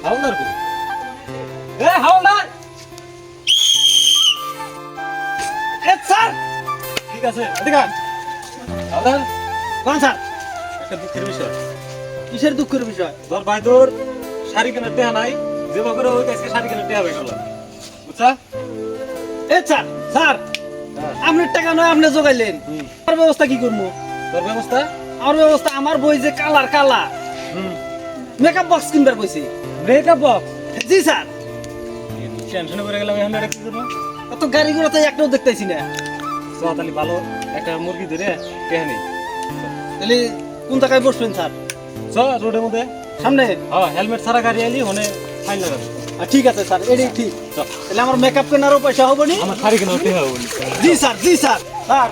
হাওলদার কো এ হাওলদার এ sir ঠিক আছে এদিকে আয়। হাওলদার কোন স্যার? একটা দুঃখের বিষয় কিসের দুঃখের বিষয়? তোর ভাই তোর শাড়ি কেনার টেহা নাই যে বকরে ওই কাছে শাড়ি কেনার টেহা হয়ে গেল বুঝছা এ স্যার স্যার আপনার টাকা নয় আপনি জোগাইলেন আমার ব্যবস্থা কি করবো? তোর ব্যবস্থা আমার ব্যবস্থা আমার বই যে কালার কালা মেকআপ বক্স কিনবার কইছি। ব্রেকআপ বক্স জি স্যার। টেনশন করে গেলাম এখন এটা কি করবো অত গাড়ি ঘোড়া তো একটাও দেখতেছি না। তাহলে ভালো একটা মুরগি ধরে টেহা নেই তাহলে কোন জায়গায় বসবেন স্যার? চ রোডের মধ্যে সামনে? হ্যাঁ হেলমেট ছাড়া গাড়ি আইলি ওখানে ফাইন লাগাবে ঠিক আছে স্যার, এটাই ঠিক। চ তাহলে আমার মেকআপ কেনারও পয়সা হবে নি? আমার শাড়ি কেনার টেহা হবো জি স্যার জি স্যার। স্যার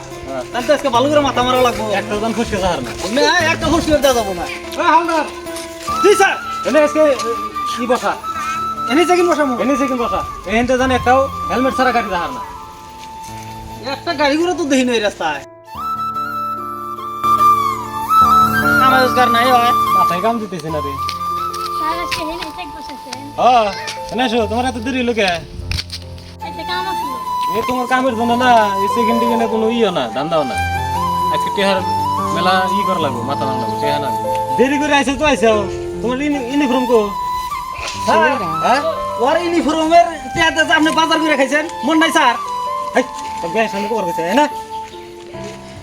তাহলে তো আজকে ভালো করে মাথা মারা লাগবো। একটা দাম ফুসকে যাহার না একটা খুশ করে দেওয়া যাবো না। হাওলদার জি স্যার। এনে আজকে কি বসা এনে চেকিং বসাবো। এনে সেকেন্ড বসা এখানটা জানে একটাও হেলমেট ছাড়া গাড়ি যাহার না একটা গাড়ি ঘোড়া তো দেখি না এই রাস্তায়। আমার রোজগার নাই হয়। মাথায় কাম দিতেছে না রে স্যার আজকে হেনে চেক বসাছেন। হ্যাঁ এনে আসো তোমার এত দেরি লোকে একটা কাম আছে। এ তোমার কামের জন্য না এই সেকেন্ড ডিভিশনে কোনো ইও না ধান্দাও না আজকে টেহার মেলা করা লাগবো মাথা মার লাগবো টেহা না দেরি করে আইসো তো আইসো তোমার ইউনিফর্ম কো স্যার হ্যাঁ ওর ইউনিফর্মের টেয়াতে আপনি বাজার করে খাইছেন মন নাই স্যার? হাই তোর গায়ের সামনে কো করবে না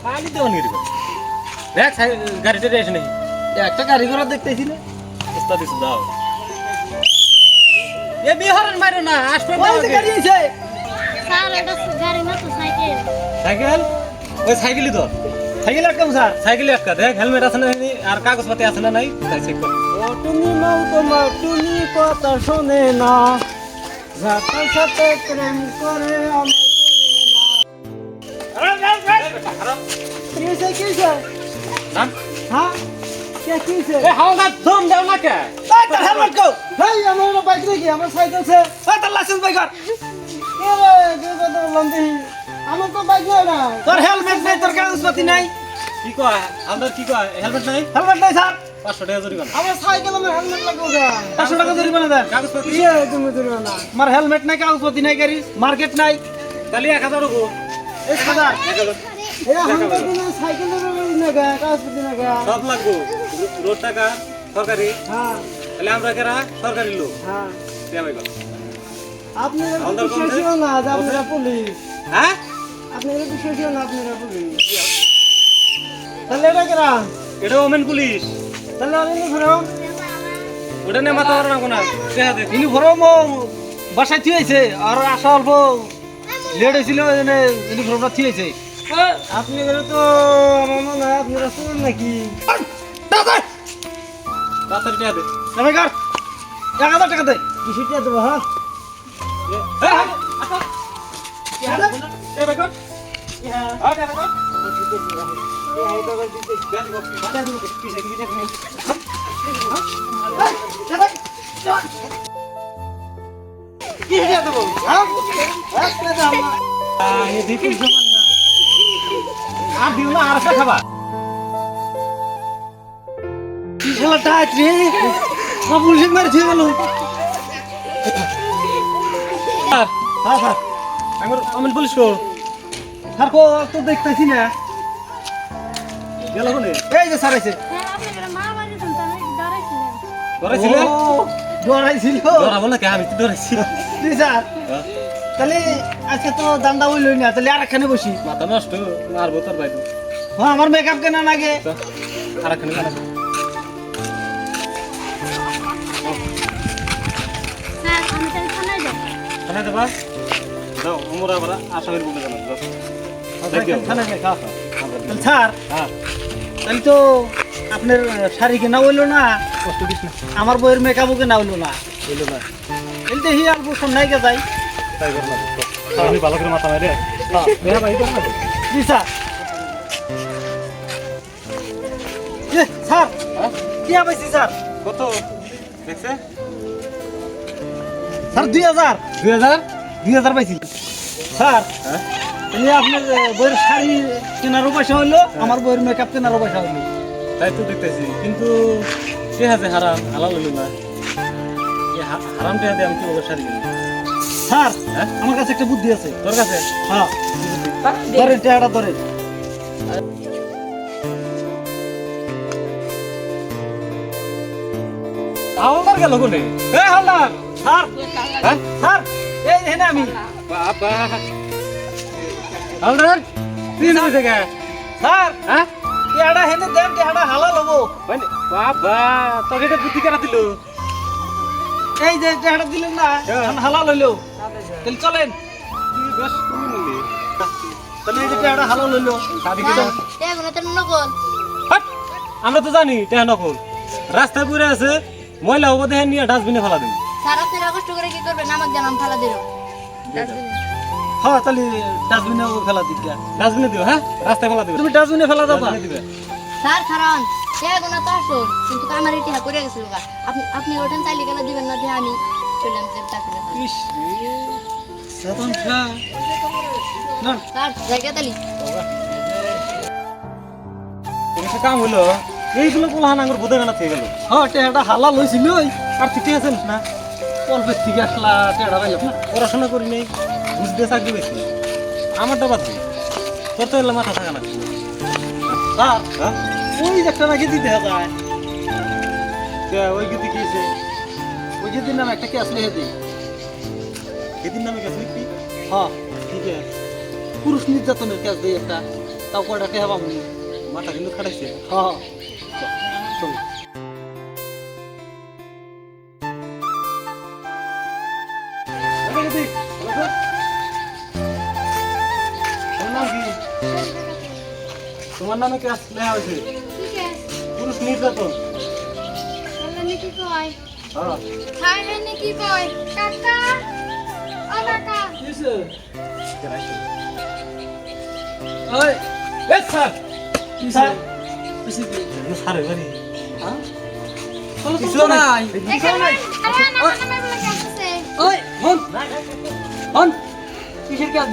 খালি দেওয়া নিয়ে দেখ গাড়িটা এসে নেই একটা গাড়ি ঘোড়া দেখতেছি না। রাস্তা দিস দাও এ বিহারের মারো না আসবে ওই যে গাড়ি আছে। স্যার এটা গাড়ি না তো সাইকেল। সাইকেল ওই সাইকেলই তো সাইকেল আটকাম স্যার। সাইকেলে একটা দেখ হেলমেট আছে না আর কাগজপাতি আছে না নাই তাই চেক কর ও তুমি নাও তোমার তুমি কথা শোনে না, যার সাথে প্রেম করে আমায় কিসে কিসে? না হ্যাঁ কিসে? এ হাওলদার দম দাও না কে তার হেলমেট কো। ভাই আমার বাইক দেখি আমার সাইকেল সে তার লাইসেন্স বাইক আর আমার তো বাইক নাই না। তোর হেলমেট নাই তোর কাগজপাতি নাই। কি কয় হাওলদার কি কয় হেলমেট নাই হেলমেট নাই স্যার। 500 টাকা জরিমানা আমার সাইকেল আমার হেলমেট লাগবে ওটা 500 টাকা জরিমানা দেন। কাগজপাতি তুমি জরিমানা আমার হেলমেট নাই কাগজপাতি নাই গাড়ি মার্কেট নাই। তাহলে 1000 হবো 1000 1000 এই হেলমেট না সাইকেল না কাগজপাতি না সব লাগবো রোড টাকা সরকারি হ্যাঁ তাহলে আমরা কেরা সরকারি লোক হ্যাঁ দিয়ে আমি কর আপনি হাওলদার কোন বিশ্বাসী হন না যে আপনারা পুলিশ। হ্যাঁ আপনি বিশ্বাসী হন না আপনারা পুলিশ। তাহলে এটা কেরা? এটা ওমেন পুলিশ তাহলে ইউনিফর্ম ওটা নিয়ে মাথা মারা না দেখা দে ইউনিফর্ম বাসায় থিয়েছে আর আসা অল্প লেট হয়েছিল ইউনিফর্মটা থিয়েছে। আপনি এবারে তো আমার মনে হয় আপনারা শুনুন নাকি? তাড়াতাড়ি দেখা দে আমি কার 1000 টাকা দেয় কিছু টাকা দেবো। হ্যাঁ এ বেকর আ দেখা কর কি টাকা দেবো? হ্যাঁ এ দেখি জমান না আর দিও না আর একটা খাবা কি খেলাটা আছে সব পুলিশ মারি ছেড়ে গেল। স্যার হ্যাঁ স্যার আমার ওমেন পুলিশ কো স্যার কো তো দেখতেছি না। গেল কোনে এই যে স্যার আছে। হ্যাঁ আপনাদের মা বাড়ি তো আমি ডরাইছিলাম। ধরেছিল ডরাইছিল। ধরাবো না কে আমি তো ধরেছি জি স্যার তাহলে আজকে তো দান্দা হইলই না তাহলে আর একখানে বসি। মাথা নষ্ট মারবো তোর ভাই তো হ্যাঁ আমার মেকআপ কেনা লাগে। আর একখানে কাটাবো স্যার আমি তাহলে থানায় যাব। খানা দেবা দাও উমরা বড় আসামের বুকে জানা দাও থানা যাই খাওয়া তাহলে স্যার হ্যাঁ তাহলে তো আপনার শাড়ি কেনা হইলো না, কষ্ট দিস না আমার বইয়ের মেকআপও কেনা হইলো না। বললো না তাহলে দেখি অল্প সন্ধ্যায় যাই। তাই করলাম আমি ভালো করে মাথা মারে হ্যাঁ ভাই করলাম জি স্যার। স্যার হ্যাঁ কি পাইছি স্যার? কত দেখছে স্যার 2000 2000 পাইছি স্যার। হ্যাঁ তাহলে আপনার বইয়ের শাড়ি কেনারও পয়সা হইলো আমার বইয়ের মেকআপ কেনারও পয়সা হইলো। তাই তো দেখতেছি কিন্তু সে হাতে হারাম হালাল হইল না হারাম টেহা দিয়ে আমি কি ওকে শাড়ি কিনি স্যার হ্যাঁ? আমার কাছে একটা বুদ্ধি আছে তোর কাছে হ্যাঁ ধরেন টাকাটা ধরেন আমার গেল কোনে এই হালদার স্যার হ্যাঁ স্যার এই হেনে আমি বাবা হালদার তুই না থেকে স্যার হ্যাঁ টাকাটা হেনে দেন টাকাটা হালাল হবো মানে বাবা তোকে এটা বুদ্ধি কেনা দিল এই যে টাকাটা দিলেন না হ্যাঁ। এখন হালাল হইলো তাহলে চলেন তুই বেশ তুমি নিলি তাহলে এই যে টাকাটা হালাল হইলো সাদি কি দাও এগুলো তো নকল হাট! আমরা তো জানি টেহা নকল রাস্তায় পড়ে আছে ময়লা হবো দেখে নিয়ে ডাস্টবিনে ফেলা দিন স্যার আপনারা কষ্ট করে কি করবেন আমাকে জানাম ফেলা দিল হ্যাঁ তাহলে ডাস্টবিনে ফেলা দিক গা। ডাস্টবিনে দিও হ্যাঁ রাস্তায় ফেলা দিবে তুমি ডাস্টবিনে ফেলা দাও ডাস্টবিনে দিবে স্যার কারণ এগুলো তো আসল কিন্তু আমার ইতিহাস করে গেছিল আপনি আপনি ওঠেন চাইলে গেলে দিবেন না দিয়ে আমি চললাম যে চাকরি ইস রে সাধন খা না স্যার জায়গা তালি একটা কাম হলো এইগুলো কোলাহান আঙ্গুর বোধে গানা থেকে গেল হ্যাঁ টাকাটা হালাল হয়েছিল আর ঠিকই আছেন না অল্পের থেকে আসলা টাকাটা পাইলাম না পড়াশোনা করি নেই ঘুষ দিয়ে চাকরি পেয়েছি আমারটা বাদ দিই তোর তো এলে মাথা থাকা না স্যার হ্যাঁ ওই যে একটা নাকি দিতে যায় ওই গীতি কি হয়েছে ওই যে দিন নাম একটা ক্যাশ লিখে দিই সেদিন নামে গেছে কি হ্যাঁ ঠিক আছে পুরুষ নির্যাতনের ক্যাশ দিই একটা তাও কয়টা টাকা পাবো মাথা কিন্তু খাটাইছে হ্যাঁ চল তোমার নামে ক্যাশ লেখা হয়েছে ঠিক আছে পুরুষ নির্যাতন তাহলে কি কয় হ্যাঁ হাই হাই কি কয় কাকা ও কাকা ওই এ স্যার স্যার সারে বাড়ি কিছু নাই এখানে আরে না না বলে কাছে ওই হন হন কিসের কাজ